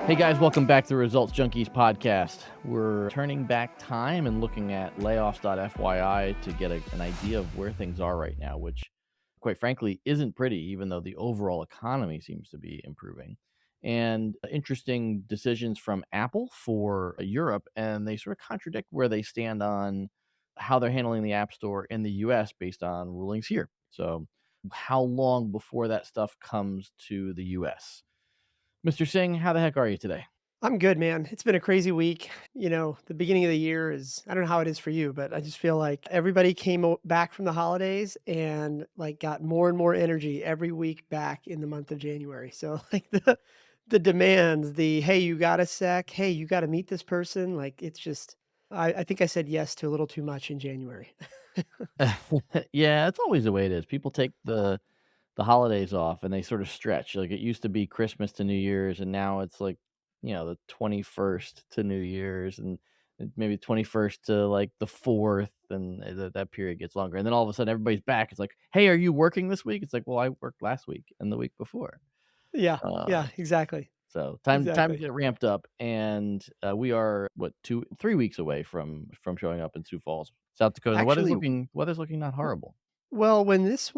Hey guys, welcome back to the Results Junkies podcast. We're turning back time and looking at layoffs.fyi to get an idea of where things are right now, which quite frankly isn't pretty, even though the overall economy seems to be improving. And interesting decisions from Apple for Europe, and they sort of contradict where they stand on how they're handling the App Store in the US based on rulings here. So, how long before that stuff comes to the US? Mr. Singh, how the heck are you today? I'm good, man. It's been a crazy week. The beginning of the year I don't know how it is for you, but I just feel like everybody came back from the holidays and like got more and more energy every week back in the month of January. So like the demands, hey, you got a sec, hey, you got to meet this person. Like it's just, I think I said yes to a little too much in January. Yeah, it's always the way it is. People take the holidays off and they sort of stretch. Like it used to be Christmas to New Year's, and now it's like, the 21st to New Year's, and maybe 21st to like the 4th, and that period gets longer. And then all of a sudden everybody's back. It's like, "Hey, are you working this week?" It's like, "Well, I worked last week and the week before." Yeah, Uh, yeah, exactly, so time to exactly. get ramped up, and we are what 2 3 weeks away from showing up in Sioux Falls, South Dakota. And the Actually, weather's looking not w- horrible. well, When it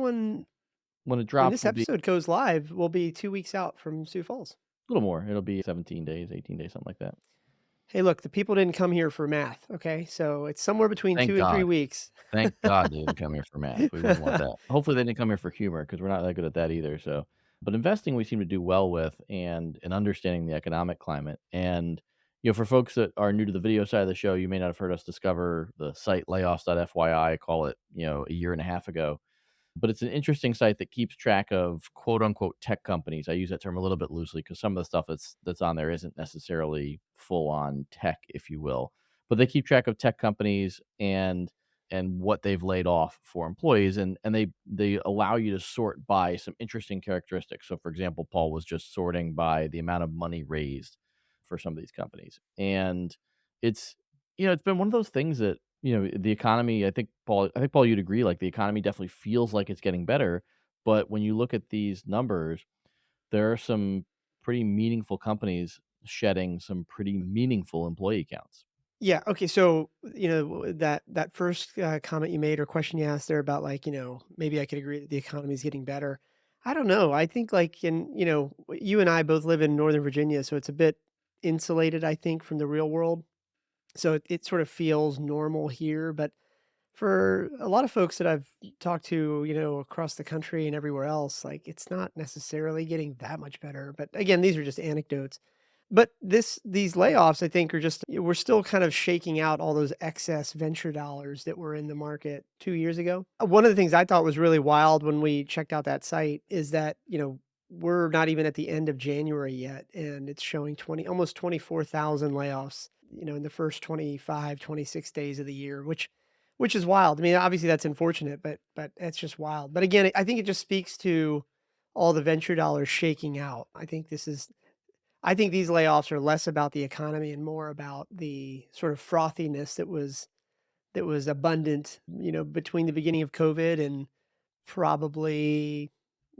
when drops, this will be episode goes live, we'll be 2 weeks out from Sioux Falls. a little more. It'll be 17 days, 18 days, something like that. Hey, look, the people didn't come here for math, okay? So it's somewhere between Thank 2 and 3 God. weeks. Thank God they didn't come here for math. We wouldn't want that. Hopefully, they didn't come here for humor because 'cause we're not that good at that either, so but investing we seem to do well with, and understanding the economic climate, and, for folks that are new to the video side of the show, you may not have heard us discover the site layoffs.fyi, call it, a year and a half ago. But it's an interesting site that keeps track of quote unquote tech companies. I use that term a little bit loosely because some of the stuff that's on there isn't necessarily full on tech, if you will. But they keep track of tech companies and what they've laid off for employees, and they allow you to sort by some interesting characteristics. So for example, Paul was just sorting by the amount of money raised for some of these companies. And it's it's been one of those things that the economy, I think Paul, you'd agree, like, the economy definitely feels like it's getting better, but when you look at these numbers, there are some pretty meaningful companies shedding some pretty meaningful employee counts. Yeah, okay, so, that first, comment you made or question you asked there about, like, maybe I could agree that the economy is getting better. I don't know, I think, like, you and I both live in Northern Virginia, so it's a bit insulated, I think, from the real world. So it sort of feels normal here, but for a lot of folks that I've talked to, across the country and everywhere else, like it's not necessarily getting that much better. But again, these are just anecdotes. But these layoffs, I think, are just we're still kind of shaking out all those excess venture dollars that were in the market 2 years ago. One of the things I thought was really wild when we checked out that site is that, we're not even at the end of January yet, and it's showing 24,000 layoffs, in the first 25, 26 days of the year, which is wild. I mean, obviously that's unfortunate, but it's just wild. But again, I think it just speaks to all the venture dollars shaking out. I think these layoffs are less about the economy and more about the sort of frothiness that was abundant, between the beginning of COVID and probably,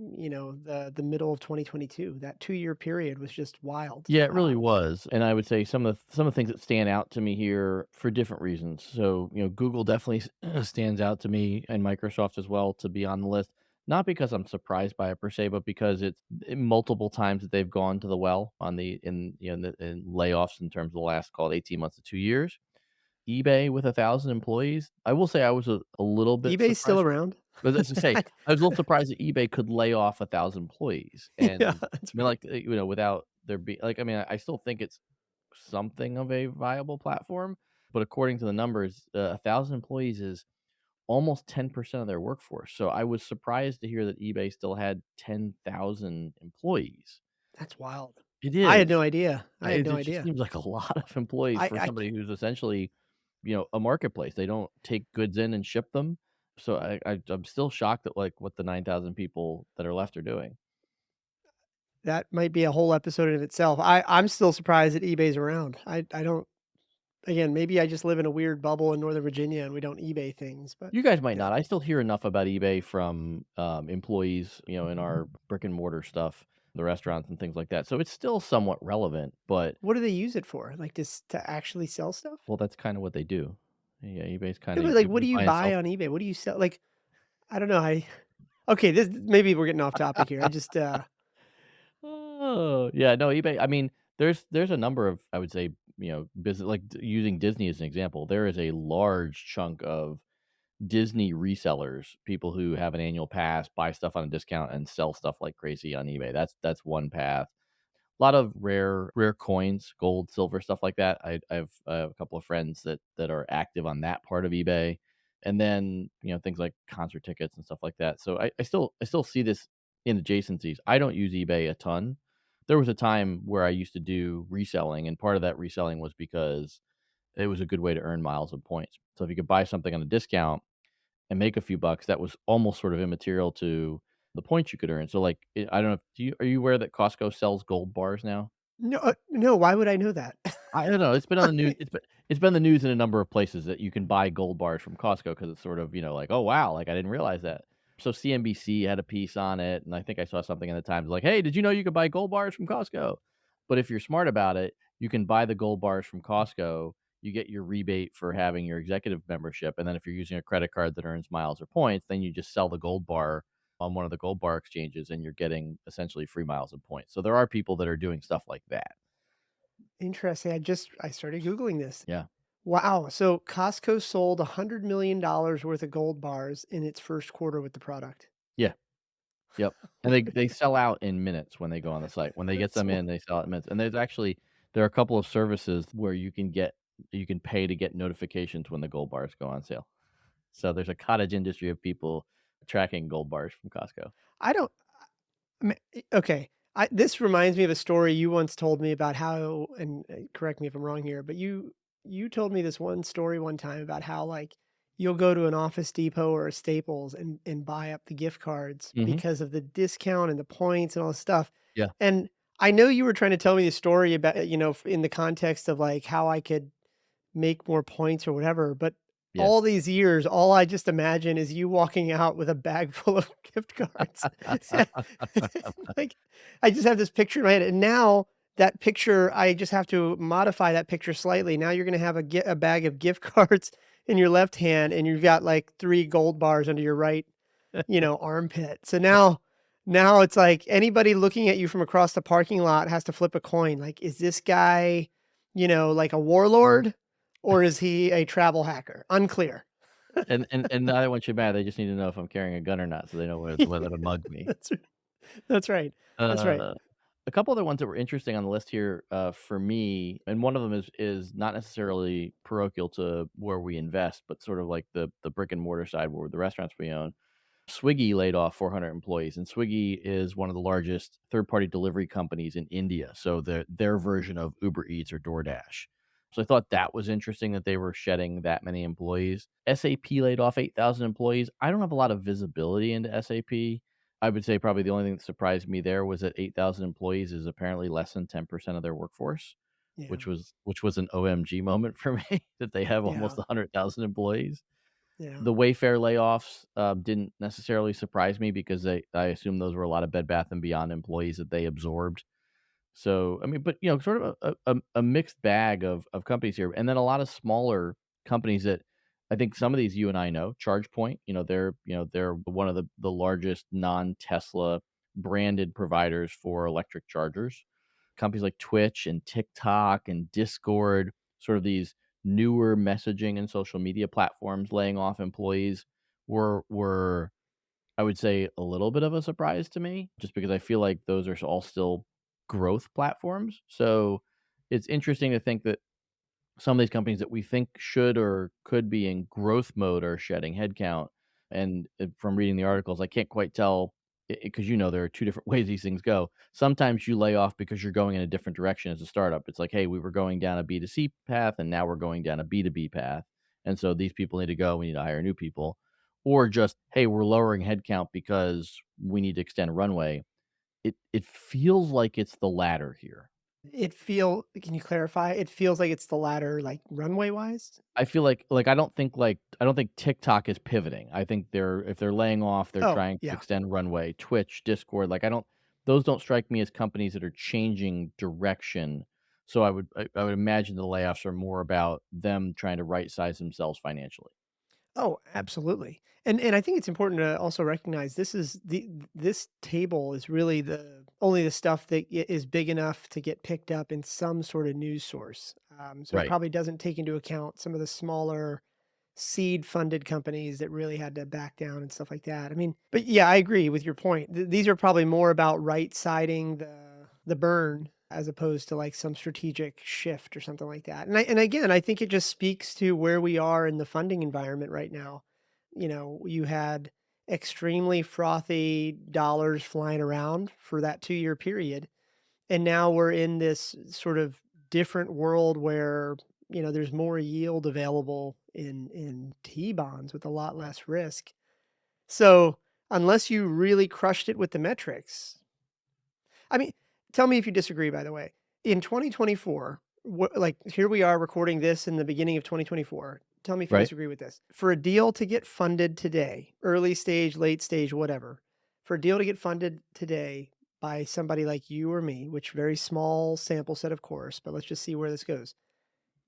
the middle of 2022. That 2-year period was just wild. Yeah, it really was, and I would say some of the things that stand out to me here for different reasons. So, Google definitely stands out to me, and Microsoft as well, to be on the list. Not because I'm surprised by it per se, but because it's multiple times that they've gone to the well on the in layoffs in terms of the last, call it, 18 months to 2 years. eBay with 1,000 employees. I will say I was a little bit eBay's still surprised. around. But as I say, I was a little surprised that eBay could lay off 1,000 employees, Yeah, and that's I mean, right. like, without there being like, I mean, I still think it's something of a viable platform, but according to the numbers, 1,000 employees is almost 10% of their workforce. So I was surprised to hear that eBay still had 10,000 employees. That's wild. It I had no is. idea. I had no It just idea. seems like a lot of employees I for I somebody who's essentially, a marketplace. They don't take goods in and ship them. So I'm still shocked at, like, what the 9,000 people that are left are doing. That might be a whole episode in itself. I'm still surprised that eBay's around. I don't again, maybe I just live in a weird bubble in Northern Virginia and we don't eBay things, but You guys might yeah. not. I still hear enough about eBay from, employees, in our brick and mortar stuff, the restaurants and things like that. So it's still somewhat relevant, but What do they use it for? Like, just to actually sell stuff? well, that's kinda what they do. Yeah, eBay's No, kinda but, like, what you do you buy and buy sell. on eBay? What do you sell? Like, I don't know, I okay, this maybe we're getting off topic here. I just, Oh, yeah, no, eBay I mean, there's a number of, I would say, business like, using Disney as an example, there is a large chunk of Disney resellers, people who have an annual pass, buy stuff on a discount, and sell stuff like crazy on eBay. That's one path. A lot of rare coins, gold, silver, stuff like that. I have a couple of friends that are active on that part of eBay, and then, things like concert tickets and stuff like that. So I still see this in adjacencies. I don't use eBay a ton. There was a time where I used to do reselling, and part of that reselling was because it was a good way to earn miles and points. So if you could buy something on a discount and make a few bucks, that was almost sort of immaterial to the points you could earn. So, like, I don't know, are you aware that Costco sells gold bars now? no, no, why would I know that? I don't know, it's been on the news it's been the news in a number of places that you can buy gold bars from Costco because it's sort of, like, "Oh, wow, like, I didn't realize that." So CNBC had a piece on it, and I think I saw something in the Times like, "Hey, did you know you could buy gold bars from Costco?" But if you're smart about it, you can buy the gold bars from Costco, you get your rebate for having your executive membership, and then if you're using a credit card that earns miles or points, then you just sell the gold bar on one of the gold bar exchanges, and you're getting essentially free miles and points. So there are people that are doing stuff like that. Interesting, I started Googling this. Yeah. Wow, so Costco sold $100 million worth of gold bars in its 1st quarter with the product. Yeah. Yep, and they sell out in minutes when they go on the site. When they get That's them wi in, they sell out in minutes, and there are a couple of services where you can pay to get notifications when the gold bars go on sale. So there's a cottage industry of people tracking gold bars from Costco. I don't I mean, okay. This reminds me of a story you once told me about how, and correct me if I'm wrong here, but you told me this one story one time about how like you'll go to an Office Depot or a Staples and buy up the gift cards Mhm. because of the discount and the points and all this stuff. Yeah. And I know you were trying to tell me the story about, in the context of like how I could make more points or whatever, but Yeah. all these years, all I just imagine is you walking out with a bag full of gift cards. Like, I just have this picture in my head, and now that picture, I just have to modify that picture slightly. Now you're gonna have a bag of gift cards in your left hand, and you've got, like, 3 gold bars under your right, armpit. So now it's like anybody looking at you from across the parking lot has to flip a coin, like, is this guy, like a warlord, or is he a travel hacker? Unclear. And neither one should matter, they just need to know if I'm carrying a gun or not so they know whether to mug me. That's r that's right. That's right. Uh A couple other ones that were interesting on the list here, for me, and one of them is not necessarily parochial to where we invest, but sort of like the brick and mortar side where the restaurants we own. Swiggy laid off 400 employees, and Swiggy is one of the largest third-party delivery companies in India, so their version of Uber Eats or DoorDash. So I thought that was interesting that they were shedding that many employees. SAP laid off 8,000 employees. I don't have a lot of visibility into SAP. I would say probably the only thing that surprised me there was that 8,000 employees is apparently less than 10% of their workforce, Yeah. which was an OMG moment for me that they have Yeah. almost 100,000 employees. Yeah. The Wayfair layoffs, didn't necessarily surprise me because I assume those were a lot of Bed Bath& and Beyond employees that they absorbed. So, I mean, but, sort of a mixed bag of companies here, and then a lot of smaller companies that I think some of these you and I know. ChargePoint, they're one of the largest non-Tesla branded providers for electric chargers. Companies like Twitch and TikTok and Discord, sort of these newer messaging and social media platforms laying off employees were I would say a little bit of a surprise to me just because I feel like those are all still growth platforms. So it's interesting to think that some of these companies that we think should or could be in growth mode are shedding headcount. And from reading the articles, I can't quite tell because there are two different ways these things go. Sometimes you lay off because you're going in a different direction as a startup. It's like, hey, we were going down a B2C path and now we're going down a B2B path. And so these people need to go. We need to hire new people. Or just, hey, we're lowering headcount because we need to extend runway. It feels like it's the latter here. Can you clarify? It feels like it's the latter, like, runway-wise? I feel like I don't think TikTok is pivoting. I think if they're laying off, they're Oh, trying to yeah. extend runway. Twitch, Discord, like I don't. those don't strike me as companies that are changing direction. So I would imagine the layoffs are more about them trying to right size themselves financially. Oh, absolutely. And I think it's important to also recognize this table is really the only the stuff that is big enough to get picked up in some sort of news source. So it Right. probably doesn't take into account some of the smaller seed funded companies that really had to back down and stuff like that. I mean, but yeah, I agree with your point. These are probably more about right siding the burn as opposed to like some strategic shift or something like that. And again, I think it just speaks to where we are in the funding environment right now. You had extremely frothy dollars flying around for that 2-year period. And now we're in this sort of different world where, there's more yield available in T bonds with a lot less risk. So, unless you really crushed it with the metrics, I mean, tell me if you disagree, by the way. In 2024, like here we are recording this in the beginning of 2024. Tell me if you Right. disagree with this. For a deal to get funded today, early stage, late stage, whatever, for a deal to get funded today by somebody like you or me, which very small sample set, of course, but let's just see where this goes.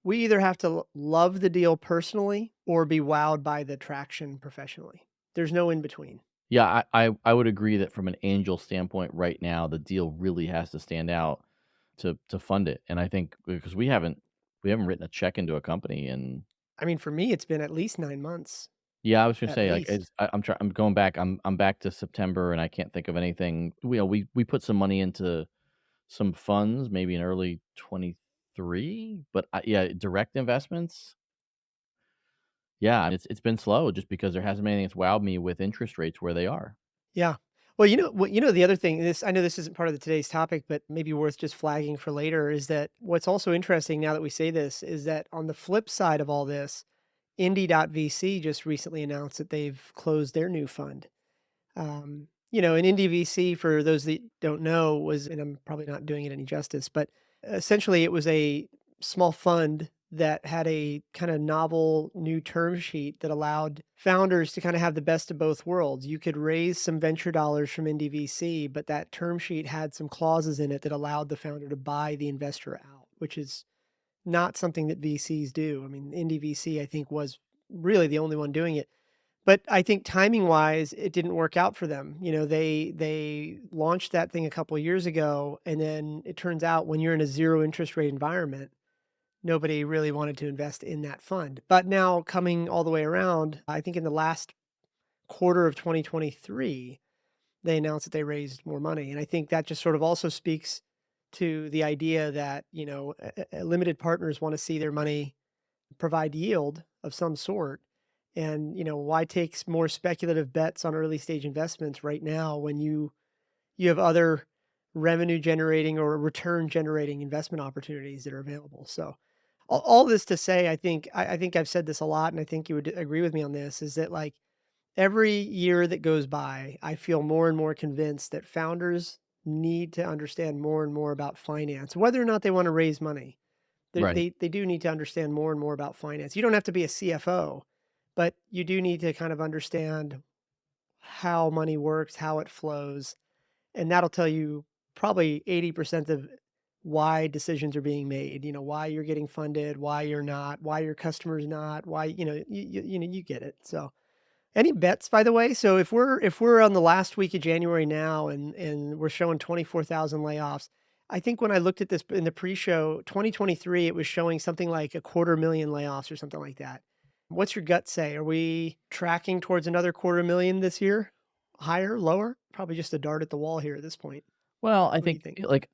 We either have to love the deal personally or be wowed by the traction professionally. There's no in between. Yeah, I would agree that from an angel standpoint right now, the deal really has to stand out to fund it. And I think because we haven't written a check into a company and I mean, for me, it's been at least 9 months, yeah, I was gonna at say like least. I'm going back. I'm back to September and I can't think of anything. We put some money into some funds maybe in early 23, but yeah, direct investments. Yeah, it's been slow just because there hasn't been anything that's wowed me with interest rates where they are. Yeah. Well, the other thing, I know this isn't part of today's topic, but maybe worth just flagging for later is that what's also interesting now that we say this is that on the flip side of all this, Indie.vc just recently announced that they've closed their new fund. And Indie VC, for those that don't know, was, and I'm probably not doing it any justice, but essentially it was a small fund that had a kind of novel new term sheet that allowed founders to kind of have the best of both worlds. You could raise some venture dollars from Indie VC, but that term sheet had some clauses in it that allowed the founder to buy the investor out, which is not something that VCs do. I mean, Indie VC, I think, was really the only one doing it. But I think timing wise, it didn't work out for them. They launched that thing a couple of years ago, and then it turns out when you're in a zero interest rate environment, nobody really wanted to invest in that fund. But now coming all the way around, I think in the last quarter of 2023, they announced that they raised more money. And I think that just sort of also speaks to the idea that, limited partners want to see their money provide yield of some sort. And, why take more speculative bets on early stage investments right now when you have other revenue generating or return generating investment opportunities that are available. So all this to say, I think I've said this a lot, and I think you would agree with me on this, is that like every year that goes by, I feel more and more convinced that founders need to understand more and more about finance, whether or not they want to raise money. They Right. they they do need to understand more and more about finance. You don't have to be a CFO, but you do need to kind of understand how money works, how it flows, and that'll tell you probably 80% of why decisions are being made, why you're getting funded, why you're not, why your customer's not, why, you get it. So, any bets, by the way? So if we're on the last week of January now and we're showing 24,000 layoffs, I think when I looked at this in the pre-show, 2023, it was showing something like a quarter million layoffs or something like that. What's your gut say? Are we tracking towards another quarter million this year? Higher, lower? Probably just a dart at the wall here at this point. Well, I What do you think, think? like,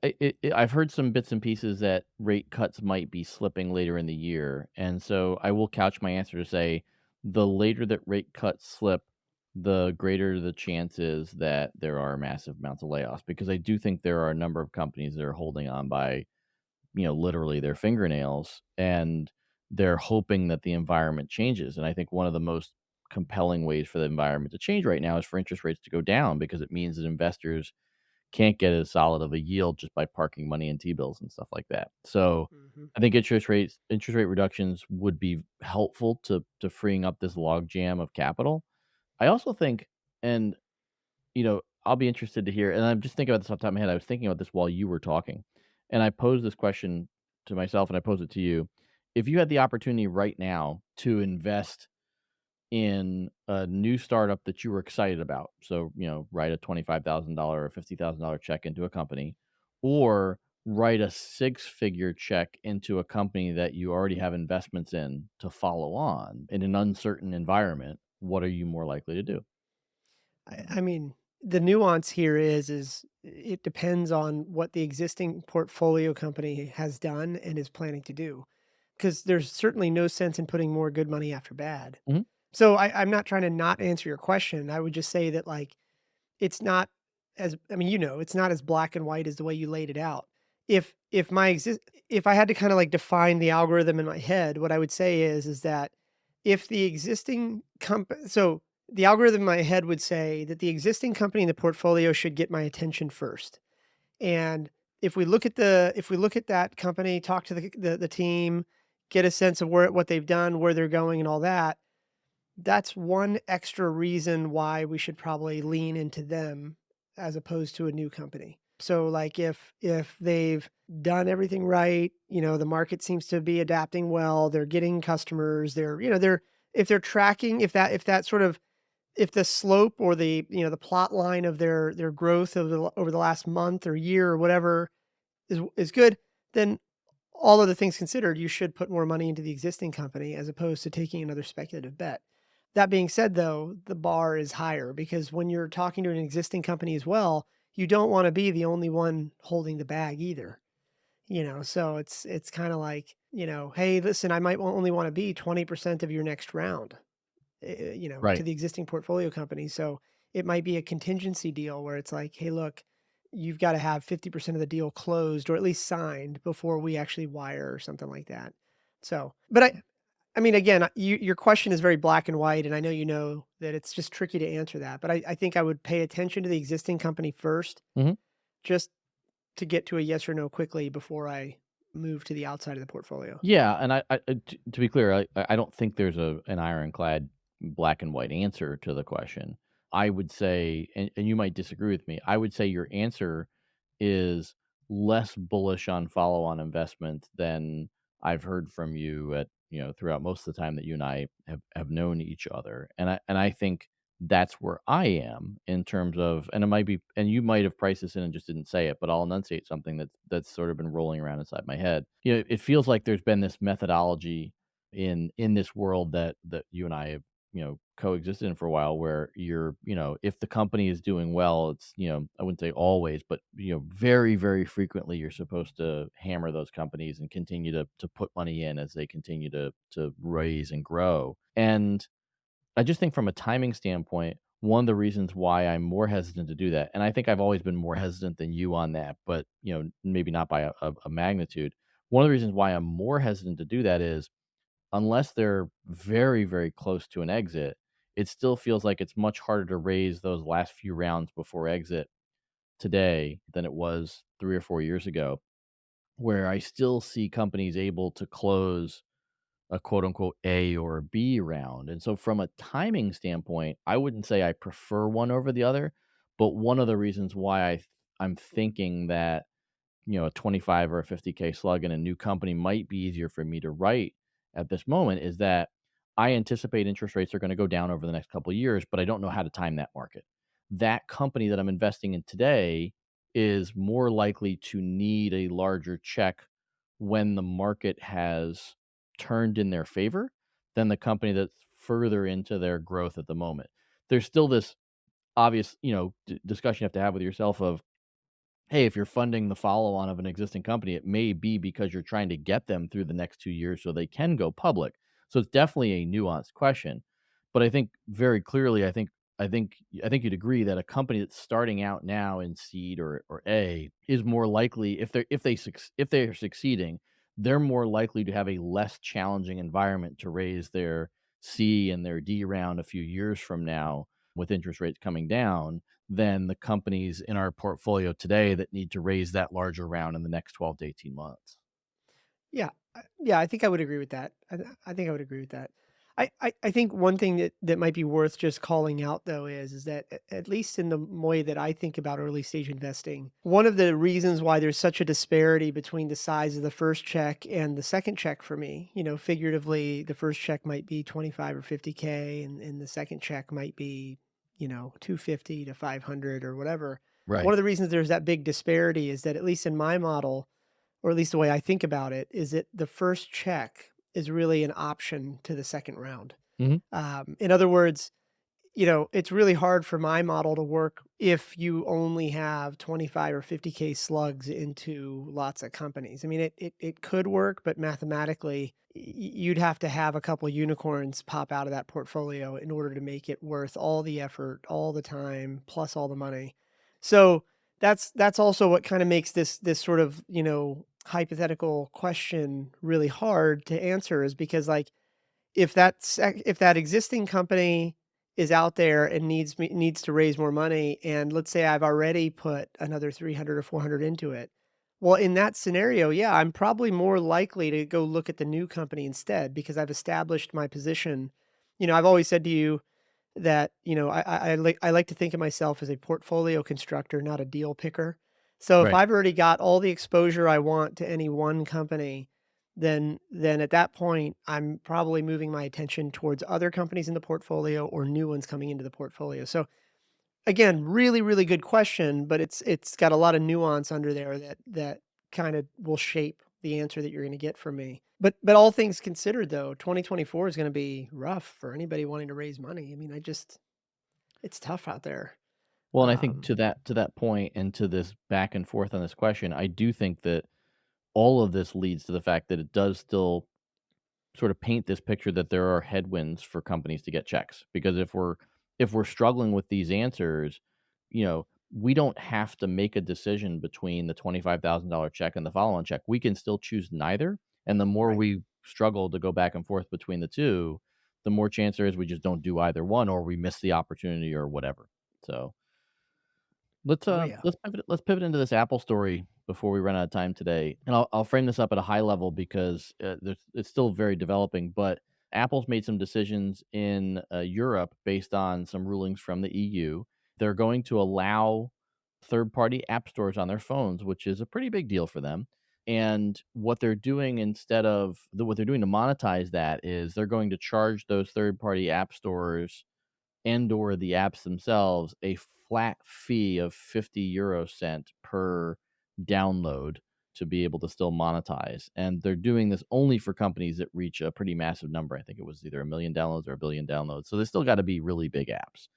I've heard some bits and pieces that rate cuts might be slipping later in the year, and so I will couch my answer to say the later that rate cuts slip, the greater the chance is that there are massive amounts of layoffs, because I do think there are a number of companies that are holding on by, literally their fingernails, and they're hoping that the environment changes, and I think one of the most compelling ways for the environment to change right now is for interest rates to go down because it means that investors can't get as solid of a yield just by parking money in T-bills and stuff like that. So, Mhm. I think interest rate reductions would be helpful to freeing up this log jam of capital. I also think, and, I'll be interested to hear, and I'm just thinking about this off the top of my head. I was thinking about this while you were talking, and I posed this question to myself, and I pose it to you. If you had the opportunity right now to invest in a new startup that you were excited about. So, write a $25,000 or $50,000 check into a company, or write a six-figure check into a company that you already have investments in to follow on in an uncertain environment. What are you more likely to do? I mean, the nuance here is it depends on what the existing portfolio company has done and is planning to do, because there's certainly no sense in putting more good money after bad. Mhm. So I'm not trying to not answer your question. I would just say that like it's not as I mean, it's not as black and white as the way you laid it out. If my exist if I had to kind of like define the algorithm in my head, what I would say is that if the existing company, so the algorithm in my head would say that the existing company in the portfolio should get my attention first. And if we look at that company, talk to the team, get a sense of what they've done, where they're going and all that, that's one extra reason why we should probably lean into them as opposed to a new company. So like if they've done everything right, the market seems to be adapting well, they're getting customers, they're if they're tracking, if that sort of if the slope or the plot line of their growth over the last month or year or whatever is good, then all other things considered, you should put more money into the existing company as opposed to taking another speculative bet. That being said, though, the bar is higher because when you're talking to an existing company as well, you don't want to be the only one holding the bag either. So it's kind of like, hey, listen, I might only want to be 20% of your next round, to Right. the existing portfolio company. So it might be a contingency deal where it's like, hey, look, you've got to have 50% of the deal closed or at least signed before we actually wire or something like that. So, but I mean, again, your question is very black and white, and I know you know that it's just tricky to answer that. But I think I would pay attention to the existing company first, Mhm. just to get to a yes or no quickly before I move to the outside of the portfolio. Yeah, and to be clear, I don't think there's an ironclad black and white answer to the question. I would say, and you might disagree with me. I would say your answer is less bullish on follow-on investment than I've heard from you throughout most of the time that you and I have known each other. And I think that's where I am in terms of, and it might be, and you might have priced this in and just didn't say it, but I'll enunciate something that's sort of been rolling around inside my head. It feels like there's been this methodology in this world that you and I have, coexisted in for a while, where if the company is doing well, it's, I wouldn't say always, but very, very frequently you're supposed to hammer those companies and continue to put money in as they continue to raise and grow. And I just think from a timing standpoint, one of the reasons why I'm more hesitant to do that, and I think I've always been more hesitant than you on that, but maybe not by a magnitude. One of the reasons why I'm more hesitant to do that is unless they're very, very close to an exit, it still feels like it's much harder to raise those last few rounds before exit today than it was 3 or 4 years ago, where I still see companies able to close a quote unquote A or a B round. And so from a timing standpoint, I wouldn't say I prefer one over the other, but one of the reasons why I'm thinking that, a 25 or a 50K slug in a new company might be easier for me to write at this moment is that I anticipate interest rates are going to go down over the next couple of years, but I don't know how to time that market. That company that I'm investing in today is more likely to need a larger check when the market has turned in their favor than the company that's further into their growth at the moment. There's still this obvious, discussion you have to have with yourself of, hey, if you're funding the follow on of an existing company, it may be because you're trying to get them through the next 2 years so they can go public. So it's definitely a nuanced question. But I think very clearly, I think you'd agree that a company that's starting out now in seed or A is more likely, if they are succeeding, they're more likely to have a less challenging environment to raise their C and their D round a few years from now with interest rates coming down than the companies in our portfolio today that need to raise that larger round in the next 12 to 18 months. Yeah, yeah, I think I would agree with that. I think I would agree with that. I think one thing that might be worth just calling out though is that at least in the way that I think about early stage investing, one of the reasons why there's such a disparity between the size of the first check and the second check for me, figuratively, the first check might be 25 or 50K and the second check might be, 250 to 500 or whatever. One Right. of the reasons there's that big disparity is that at least in my model, or at least the way I think about it, is that the first check is really an option to the second round. Mhm. In other words, it's really hard for my model to work if you only have 25 or 50K slugs into lots of companies. I mean, it could work, but mathematically, you'd have to have a couple unicorns pop out of that portfolio in order to make it worth all the effort, all the time, plus all the money. So that's also what kind of makes this sort of hypothetical question really hard to answer, is because like if that existing company is out there and needs to raise more money, and let's say I've already put another 300 or 400 into it. Well, in that scenario, yeah, I'm probably more likely to go look at the new company instead because I've established my position. I've always said to you that, I like to think of myself as a portfolio constructor, not a deal picker. So if Right. I've already got all the exposure I want to any one company, then at that point, I'm probably moving my attention towards other companies in the portfolio or new ones coming into the portfolio. So again, really, really good question, but it's got a lot of nuance under there that kind of will shape the answer that you're going to get from me. But all things considered, though, 2024 is going to be rough for anybody wanting to raise money. I mean, it's tough out there. Well, and I think Um, to that point and to this back and forth on this question, I do think that all of this leads to the fact that it does still sort of paint this picture that there are headwinds for companies to get checks, because if we're struggling with these answers, we don't have to make a decision between the $25,000 check and the follow-on check. We can still choose neither, and the more right. we struggle to go back and forth between the two, the more chance there is we just don't do either one, or we miss the opportunity or whatever. So Let's Oh uh yeah. let's pivot into this Apple story before we run out of time today. And I'll frame this up at a high level because it's still very developing, but Apple's made some decisions in Europe based on some rulings from the EU. They're going to allow third-party app stores on their phones, which is a pretty big deal for them. And what they're doing what they're doing to monetize that is they're going to charge those third-party app stores and/or the apps themselves a flat fee of 50 cent per download to be able to still monetize. And they're doing this only for companies that reach a pretty massive number. I think it was either 1,000,000 downloads or 1,000,000,000 downloads. So they still got to be really big apps.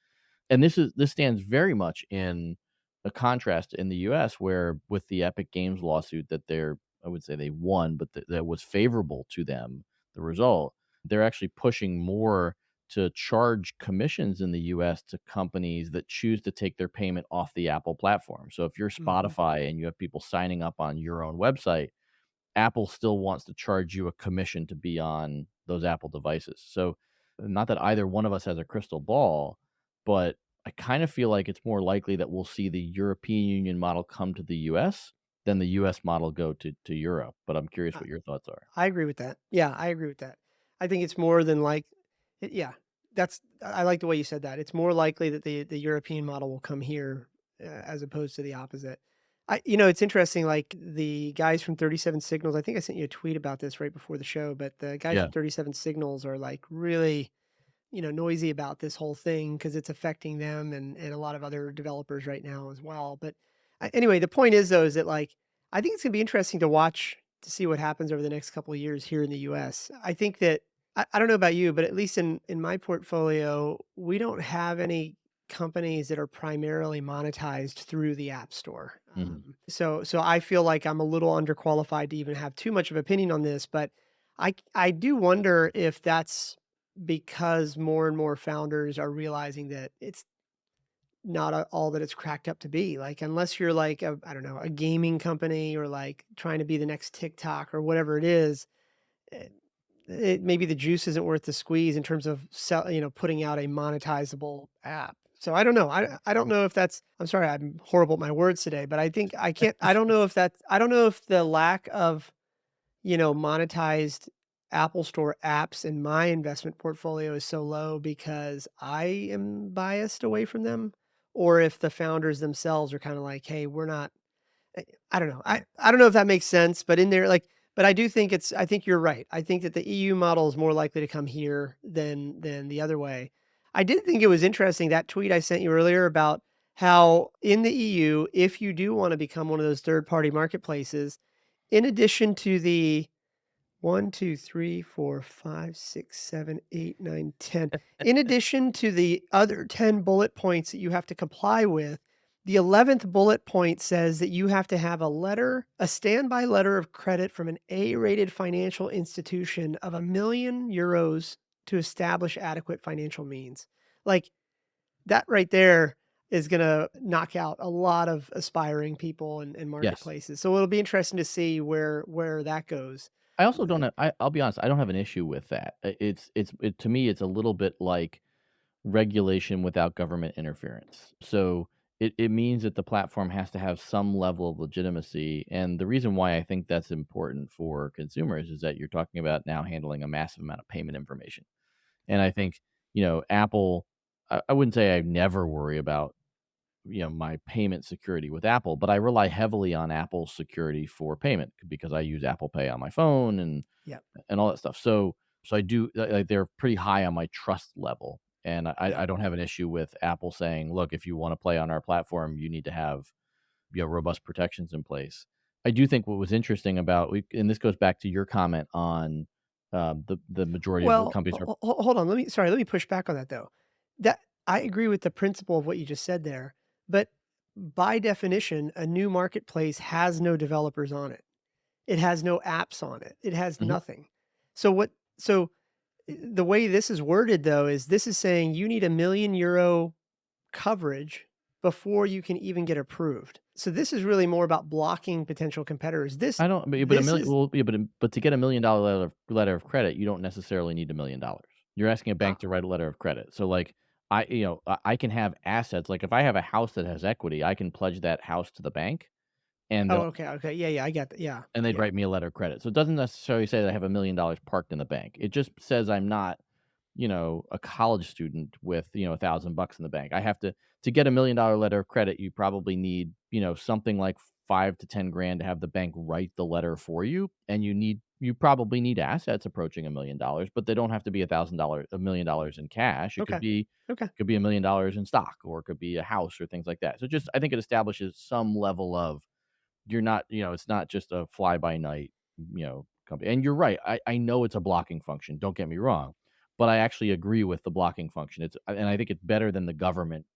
And this stands very much in a contrast in the US, where with the Epic Games lawsuit that I would say they won, but that was favorable to them, the result, they're actually pushing more to charge commissions in the US to companies that choose to take their payment off the Apple platform. So if you're Hmm. Spotify and you have people signing up on your own website, Apple still wants to charge you a commission to be on those Apple devices. So, not that either one of us has a crystal ball, but I kind of feel like it's more likely that we'll see the European Union model come to the US than the US model go to Europe. But I'm curious what your thoughts are. I agree with that. Yeah, I agree with that. I think it's more than yeah, I like the way you said that. It's more likely that the European model will come here, as opposed to the opposite. It's interesting, like, the guys from 37 Signals, I think I sent you a tweet about this right before the show, but the guys Yeah. from 37 Signals are, like, really, noisy about this whole thing because it's affecting them and a lot of other developers right now as well. But anyway, the point is though, is that like I think it's gonna be interesting to watch to see what happens over the next couple of years here in the US. I think that I don't know about you, but at least in my portfolio, we don't have any companies that are primarily monetized through the App Store. Mhm. So I feel like I'm a little underqualified to even have too much of opinion on this, but I do wonder if that's because more and more founders are realizing that it's not all that it's cracked up to be. Like, unless you're like I don't know, a gaming company or like trying to be the next TikTok or whatever it is, it, maybe the juice isn't worth the squeeze in terms of putting out a monetizable app. So I don't know. I don't know if that's. I'm sorry, I'm horrible at my words today, but I think I can't. I don't know if that's. I don't know if the lack of monetized Apple Store apps in my investment portfolio is so low because I am biased away from them, or if the founders themselves are kinda like, "Hey, we're not." I don't know. I don't know if that makes sense, but in there, like, but I do think I think you're right. I think that the EU model is more likely to come here than the other way. I did think it was interesting, that tweet I sent you earlier about how in the EU, if you do wanna become one of those third party marketplaces, in addition to the 1, 2, 3, 4, 5, 6, 7, 8, 9, 10. In addition to the other 10 bullet points that you have to comply with, the 11th bullet point says that you have to have a standby letter of credit from an A-rated financial institution of €1,000,000 to establish adequate financial means. Like, that right there is gonna knock out a lot of aspiring people and Yes. marketplaces. So it'll be interesting to see where that goes. I also don't Uh, have I'll be honest, I don't have an issue with that. To me, it's a little bit like regulation without government interference. So it means that the platform has to have some level of legitimacy. And the reason why I think that's important for consumers is that you're talking about now handling a massive amount of payment information. And I think, Apple, I wouldn't say I never worry about, my payment security with Apple, but I rely heavily on Apple's security for payment because I use Apple Pay on my phone yeah, and all that stuff. So I do like they're pretty high on my trust level, and yeah. I don't have an issue with Apple saying, "Look, if you want to play on our platform, you need to have robust protections in place." I do think what was interesting about and this goes back to your comment on the majority of the Well, companies are. hold on, let me push back on that though. That I agree with the principle of what you just said there, but by definition, a new marketplace has no developers on it. It has no apps on it. It has Mhm. nothing. So what so the way this is worded though is this is saying you need €1,000,000 coverage before you can even get approved. So this is really more about blocking potential competitors. I don't, but a This million. is Well, yeah, but to get $1,000,000 letter of credit, you don't necessarily need $1,000,000. You're asking a bank ah, to write a letter of credit. So, like, I can have assets. Like, if I have a house that has equity, I can pledge that house to the bank, and oh, they'll okay, okay. Yeah, yeah, I get that. Yeah, and they'd yeah. write me a letter of credit. So it doesn't necessarily say that I have $1,000,000 parked in the bank. It just says I'm not, a college student with, $1,000 in the bank. I have to get $1,000,000 letter of credit, you probably need, something like 5 to 10 grand to have the bank write the letter for you, and you probably need assets approaching $1,000,000, but they don't have to be $1,000,000 in cash. It Okay. Okay. could be $1,000,000 in stock, or it could be a house or things like that. So just I think it establishes some level of you're not, it's not just a fly by night, company. And you're right. I know it's a blocking function. Don't get me wrong, but I actually agree with the blocking function. And I think it's better than the government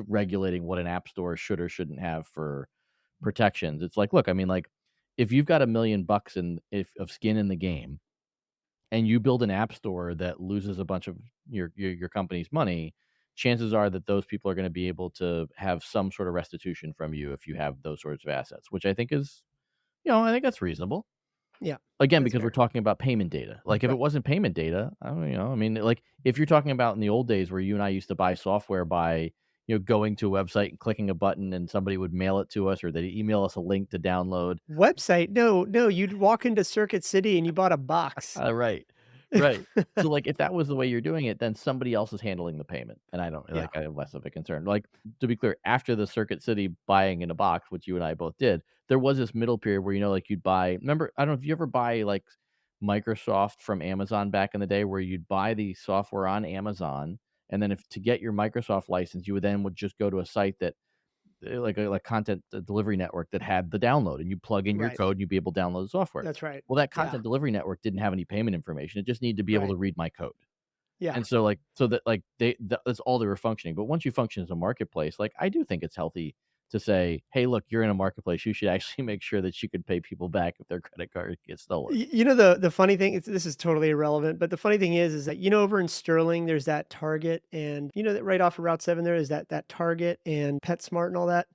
regulating what an app store should or shouldn't have for protections. It's like, look, I mean, like, if you've got $1,000,000 of skin in the game, and you build an app store that loses a bunch of your company's money, chances are that those people are going to be able to have some sort of restitution from you if you have those sorts of assets, which I think is, I think that's reasonable. Yeah, Again, that's because we're fair. talking about payment data. Like, if it Right. wasn't payment data, I don't, I mean, like, if you're talking about in the old days where you and I used to buy software by, going to a website and clicking a button and somebody would mail it to us or they'd email us a link to download. Website? No, no, you'd walk into Circuit City and you bought a box. Right, right. So, like, if that was the way you're doing it, then somebody else is handling the payment, and Yeah. I have less of a concern. Like, to be clear, after the Circuit City buying in a box, which you and I both did, there was this middle period where, like, you'd buy remember, I don't know if you ever buy, like, Microsoft from Amazon back in the day where you'd buy the software on Amazon, and then if to get your Microsoft license, you would just go to a site that like a content delivery network that had the download, and you plug in your Right. code, and you'd be able to download the software. That's right. Well, that Yeah. content delivery network didn't have any payment information. It just needed to be able Right. to read my code. Yeah. And so, like, so that, like, that's all they were functioning. But once you function as a marketplace, like, I do think it's healthy to say, "Hey, look, you're in a marketplace. You should actually make sure that you can pay people back if their credit card gets stolen." You know, the funny thing is, this is totally irrelevant, but the funny thing is that, over in Sterling, there's that Target, and that right off of Route 7 there is that Target and PetSmart and all that.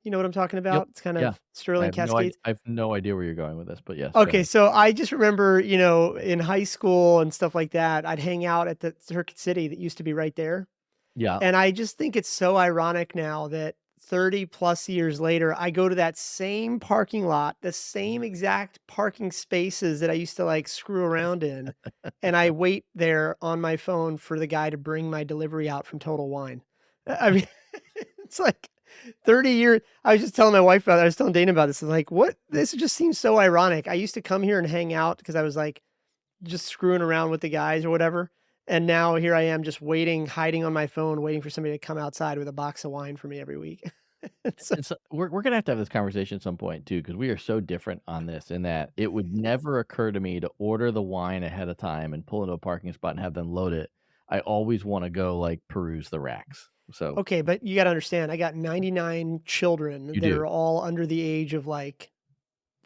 You know what I'm talking Yep. about? It's kind Yeah. of Sterling Cascades. I have no idea where you're going with this, but yes, go Okay, ahead. so I just remember, in high school and stuff like that, I'd hang out at the Circuit City that used to be right there. Yeah. And I just think it's so ironic now that 30 plus years later, I go to that same parking lot, the same exact parking spaces that I used to like screw around in, and I wait there on my phone for the guy to bring my delivery out from Total Wine. I mean, it's like 30 years. I was just telling my wife about it. I was telling Dana about this. I'm like, what? This just seems so ironic. I used to come here and hang out because I was like just screwing around with the guys or whatever. And now here I am just waiting, hiding on my phone, waiting for somebody to come outside with a box of wine for me every week. So And so we're gonna have this conversation at some point too, because we are so different on this in that it would never occur to me to order the wine ahead of time and pull into a parking spot and have them load it. I always wanna go, like, peruse the racks. So okay, but you gotta understand, I got 99 children you that do. are all under the age of, like,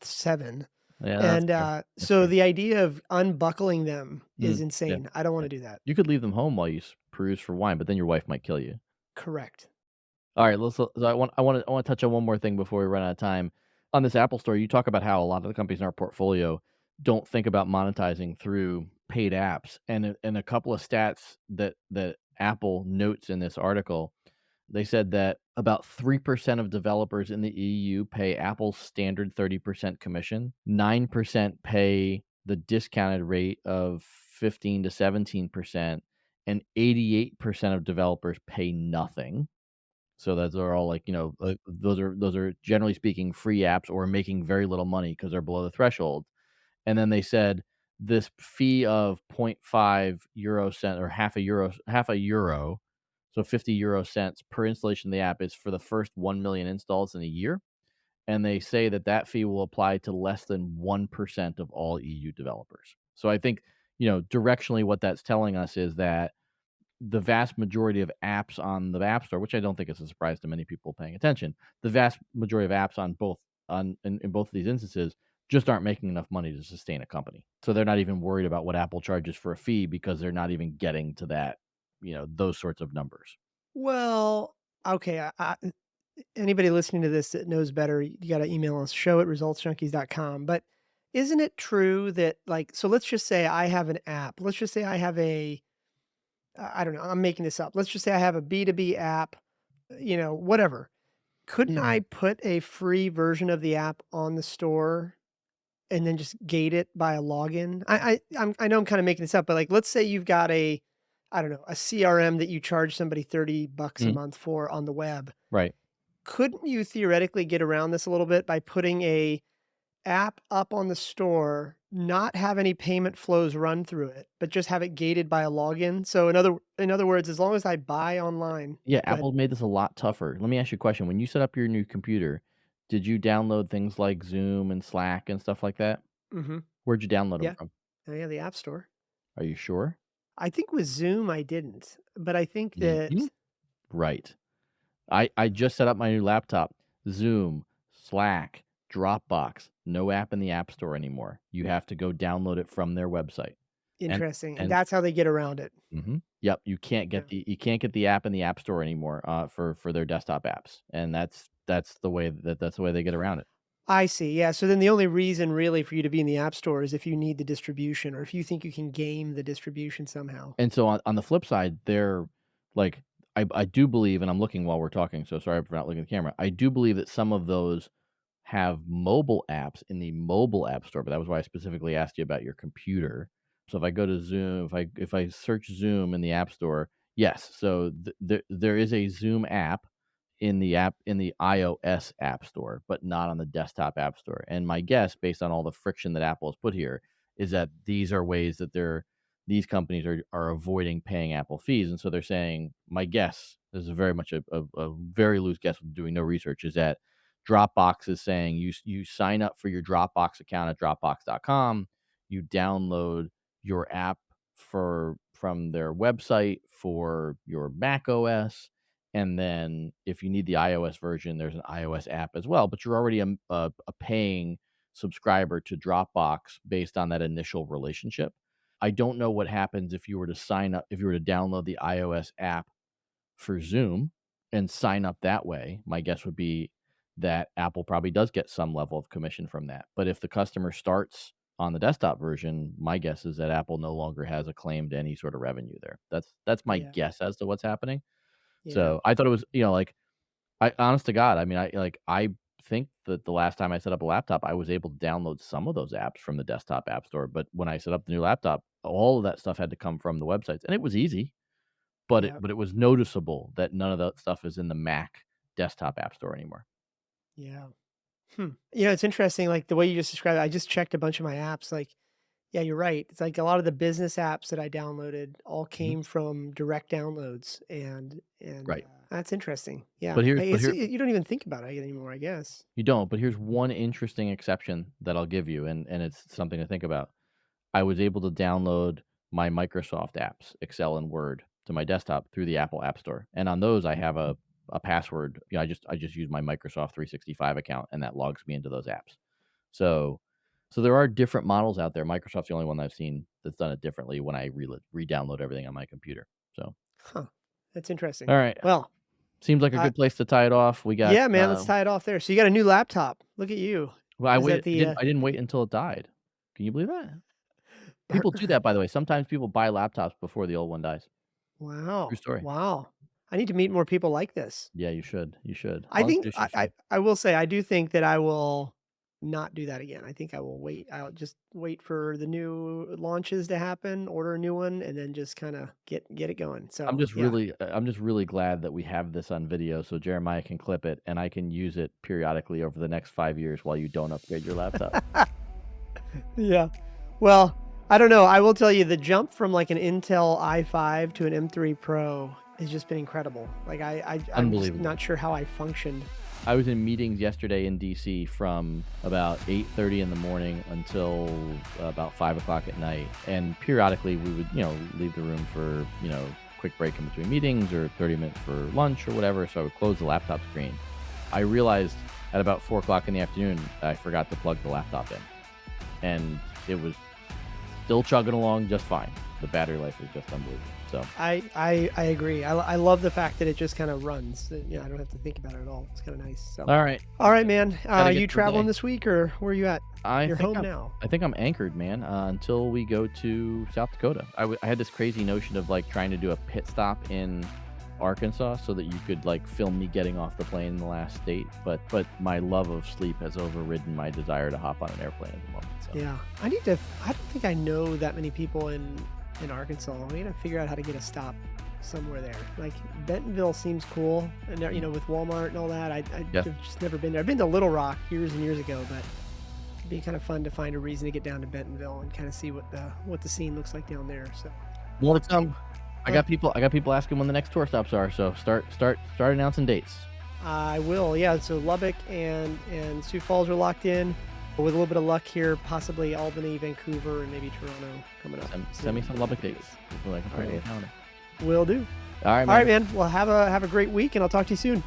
7, Yeah, that's and, fair. That's so fair. the idea of unbuckling them is Yeah, insane. I don't yeah. wanna do that. You could leave them home while you peruse for wine, but then your wife might kill you. Correct. Alright, let's so I wanna touch on one more thing before we run out of time. On this Apple Store, you talk about how a lot of the companies in our portfolio don't think about monetizing through paid apps, and a couple of stats that Apple notes in this article, they said that about 3% of developers in the EU pay Apple's standard 30% commission, 9% pay the discounted rate of 15 to 17%, and 88% of developers pay nothing. So those are all like, those are generally speaking free apps or making very little money because 'cause they're below the threshold. And then they said this fee of point 0.5 euro cent or half a euro, so 50 euro cents per installation of the app is for the first 1,000,000 installs in a year, and they say that that fee will apply to less than 1% of all EU developers. So I think, directionally what that's telling us is that the vast majority of apps on the App Store, which I don't think is a surprise to many people paying attention, the vast majority of apps on both in both of these instances just aren't making enough money to sustain a company. So they're not even worried about what Apple charges for a fee because they're not even getting to that, those sorts of numbers. Well, okay, anybody listening to this that knows better, you gotta email us, show@resultsjunkies.com, but isn't it true that, like so let's just say I have an app. Let's just say I have I don't know, I'm making this up. Let's just say I have a B2B app, whatever. Couldn't I put a free version of the app on the store and then just gate it by a login? I know I'm kinda making this up, but, like, let's say you've got I don't know, a CRM that you charge somebody 30 bucks a Mhm. month for on the web. Right. Couldn't you theoretically get around this a little bit by putting a app up on the store, not have any payment flows run through it, but just have it gated by a login? So in other words, as long as I buy online. Yeah, Go ahead. Apple made this a lot tougher. Let me ask you a question. When you set up your new computer, did you download things like Zoom and Slack and stuff like that? Mhm. Where'd you download them Yeah. from? Oh, yeah, the App Store. Are you sure? I think with Zoom, I didn't, but I think Mhm. that Right. I just set up my new laptop. Zoom, Slack, Dropbox, no app in the App Store anymore. You have to go download it from their website. And interesting, and and that's how they get around it. yep, Yeah. you can't get the app in the App Store anymore, for their desktop apps, and that's the way they get around it. I see, yeah, so then the only reason really for you to be in the App Store is if you need the distribution or if you think you can game the distribution somehow. And so on the flip side, they're like, I do believe, and I'm looking while we're talking, so sorry for not looking at the camera. I do believe that some of those have mobile apps in the mobile app store, but that was why I specifically asked you about your computer. So if I go to Zoom, if I search Zoom in the app store, yes. So there is a Zoom app in the iOS app store, but not on the desktop app store. And my guess, based on all the friction that Apple has put here, is that these are ways that these companies are avoiding paying Apple fees. And so they're saying, my guess, this is very much a very loose guess with doing no research, is that Dropbox is saying you sign up for your Dropbox account at dropbox.com, you download your app from their website for your Mac OS, and then if you need the iOS version, there's an iOS app as well, but you're already a paying subscriber to Dropbox based on that initial relationship. I don't know what happens if you were to download the iOS app for Zoom and sign up that way. My guess would be that Apple probably does get some level of commission from that. But if the customer starts on the desktop version, my guess is that Apple no longer has a claim to any sort of revenue there. That's my Yeah, guess as to what's happening. yeah. So I thought it was, I honest to God, I mean, I think that the last time I set up a laptop, I was able to download some of those apps from the desktop app store, but when I set up the new laptop, all of that stuff had to come from the websites, and it was easy, but it Yeah, but it was noticeable that none of that stuff is in the Mac desktop app store anymore. yeah. You know, it's interesting, like, the way you just described it, I just checked a bunch of my apps, like, yeah, you're right. It's like a lot of the business apps that I downloaded all Mhm. came from direct downloads, and Right. that's interesting. Yeah, But here's I but guess here you don't even think about it anymore, I guess. you don't, but here's one interesting exception that I'll give you, and it's something to think about. I was able to download my Microsoft apps, Excel and Word, to my desktop through the Apple App Store, and on those, I have a password. I just use my Microsoft 365 account, and that logs me into those apps. So so there are different models out there. Microsoft's the only one that I've seen that's done it differently when I re-download everything on my computer. So, Huh. That's interesting. all right, Well, seems like a I good place to tie it off. We got, yeah, man, let's tie it off there. So you got a new laptop. Look at you. well, I Is that waited. the I didn't wait until it died. Can you believe that? er, People do that, by the way. Sometimes people buy laptops before the old one dies. True wow, story. wow. I need to meet more people like this. Yeah, you should. You should. I I'll think introduce you to some. I will say I do think that I will not do that again. I think I will wait. I'll just wait for the new launches to happen, order a new one, and then just kinda get it going. So, yeah. I'm just really glad that we have this on video so Jeremiah can clip it and I can use it periodically over the next 5 years while you don't upgrade your laptop. Yeah. Well, I don't know. I will tell you the jump from like an Intel i5 to an M3 Pro has just been incredible. Like I'm just Unbelievable. not sure how I functioned. I was in meetings yesterday in DC from about 8:30 in the morning until about 5 o'clock at night, and periodically we would, leave the room for, quick break in between meetings or 30 minutes for lunch or whatever, so I would close the laptop screen. I realized at about 4 o'clock in the afternoon, I forgot to plug the laptop in, and it was still chugging along just fine. The battery life is just unbelievable. So, I agree. I love the fact that it just kind of runs. You know, I don't have to think about it at all. It's kind of nice. So, all right, all right, man. gotta get You to the traveling day. this week or where are you at? I You're think home I'm now. I think I'm anchored, man, until we go to South Dakota. I had this crazy notion of, like, trying to do a pit stop in Arkansas so that you could, like, film me getting off the plane in the last state, but my love of sleep has overridden my desire to hop on an airplane at the moment, so. Yeah. I don't think I know that many people in Arkansas. We got to figure out how to get a stop somewhere there. Like Bentonville seems cool, and there, you Mm. know, with Walmart and all that. Yeah. I've just never been there. I've been to Little Rock years and years ago, but it'd be kind of fun to find a reason to get down to Bentonville and kind of see what the scene looks like down there. So, More to come. uh, I got people asking when the next tour stops are, so start announcing dates. I will. Yeah. So Lubbock and Sioux Falls are locked in. With a little bit of luck here, possibly Albany, Vancouver, and maybe Toronto coming up. Send me some Lubbock dates so I can All put it on right, the calendar. will do. All right, All right, man. man. Well, have a great week, and I'll talk to you soon.